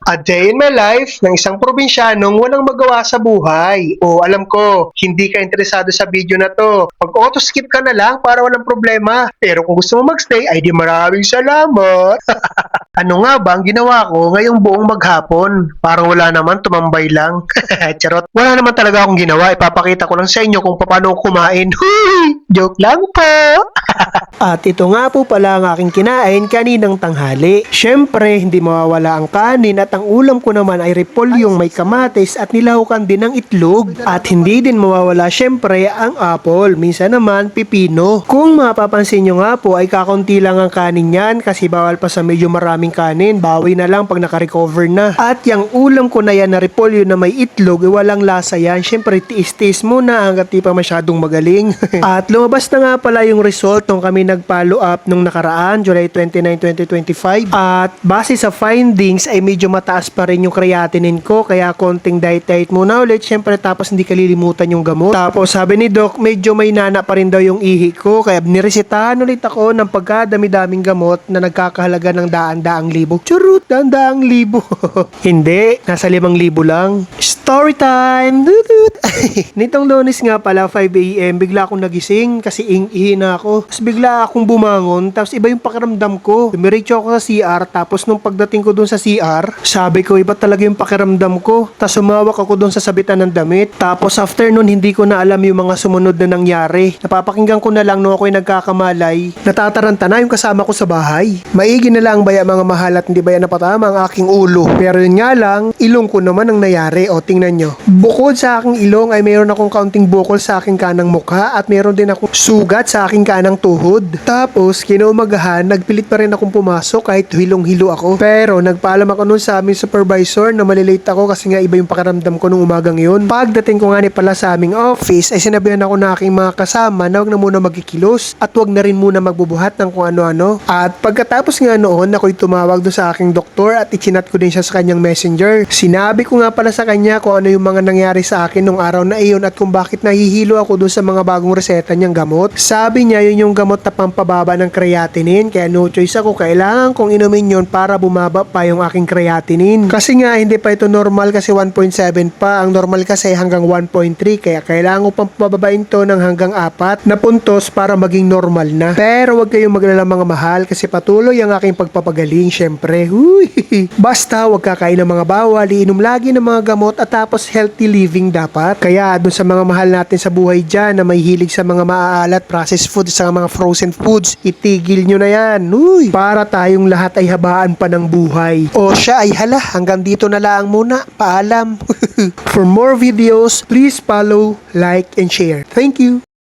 A day in my life ng isang probinsyanong walang magawa sa buhay. O alam ko, hindi ka interesado sa video na to. Mag-auto skip ka na lang para walang problema. Pero kung gusto mo magstay, ay di maraming salamat. Ano nga ba ang ginawa ko ngayong buong maghapon? Parang wala naman, tumambay lang. Charot. Wala naman talaga akong ginawa. Ipapakita ko lang sa inyo kung paano ako kumain. Joke lang po. At ito nga po pala ang aking kinain kaninang tanghali. Syempre, hindi mawawala ang kanin at ang ulam ko naman ay repolyong may kamatis at nilahukan din ng itlog. At hindi din mawawala syempre ang apple. Minsan naman pipino. Kung mapapansin nyo nga po ay kakaunti lang ang kanin yan kasi bawal pa sa medyo maraming kanin. Bawi na lang pag nakarecover na. At yung ulam ko na yan na repolyo na may itlog, walang lasa yan. Syempre, tiis-tiis muna hanggat di pa masyadong magaling. At lumabas na nga pala yung result nung kami nag-follow up nung nakaraan, July 29, 2025. At base sa findings ay medyo mataas pa rin yung creatinine ko, kaya konting diet muna ulit. Syempre tapos hindi kalilimutan yung gamot. Tapos sabi ni Doc, medyo may nana pa rin daw yung ihi ko, kaya niresetahan ulit ako ng pagkadami-daming gamot na nagkakahalaga ng daan-daang libo. Churut, daan-daang libo. Hindi, nasa 5,000 lang. Story time! Nitong Lunes nga pala, 5 AM, bigla akong nagising kasi ihi na ako. Tapos bigla akong bumangon, tapos iba yung pakiramdam ko. Dumiretso ako sa CR, tapos nung pagdating ko dun sa CR, sabi ko, iba talaga yung pakiramdam ko. Tapos sumawak ako dun sa sabitan ng damit. Tapos after nun, hindi ko na alam yung mga sumunod na nangyari. Napapakinggan ko na lang nung ako'y nagkakamalay. Natataranta na yung kasama ko sa bahay. Maigi na lang baya mga mahal at hindi baya napatama ang aking ulo. Pero yun nga lang, ilong ko naman ang nayari. O tingnan nyo. Bukod sa aking ilong ay mayroon akong kaunting bukol sa aking kanang mukha at mayroon din akong sugat sa aking kanang tuhod. Tapos, kinaumagahan, nagpilit pa rin akong pumasok kahit hilong-hilo ako. Pero, nagpaalam ako nun sa aming supervisor na malilate ako kasi nga iba yung pakiramdam ko nung umagang yun. Pagdating ko nga ni pala sa aming office, ay sinabihan ako na aking mga kasama na wag na muna magkikilos at wag na rin muna magbubuhat ng kung ano-ano. At pagkatapos nga noon, ako'y tumawag doon sa aking doktor at ichinat ko din siya sa kanyang messenger. Sinabi ko nga pala sa kanya kung ano yung mga nangyari sa akin nung araw na iyon at kung bakit nahihilo ako doon sa mga bagong reseta niyang gamot. Sabi niya yun yung gamot na pampababa ng creatinine, kaya no choice ako, kailangan kong inumin yun para bumaba pa yung aking creatinine. Kasi nga hindi pa ito normal kasi 1.7 pa, ang normal kasi hanggang 1.3, kaya kailangan ko pang pababain to ng hanggang 4 na puntos para maging normal na. Pero wag kayong maglala mga mahal kasi patuloy ang aking pagpapagaling syempre. Basta wag kakain ng mga bawal, iinom lagi ng mga gamot at tapos healthy living dapat. Kaya dun sa mga mahal natin sa buhay dyan na may hilig sa mga maaalat, processed food, sa mga frozen foods, itigil nyo na yan. Para tayong lahat ay habaan pa ng buhay. O siya ay hala, hanggang dito na lang muna. Paalam. For more videos, please follow, like, and share. Thank you.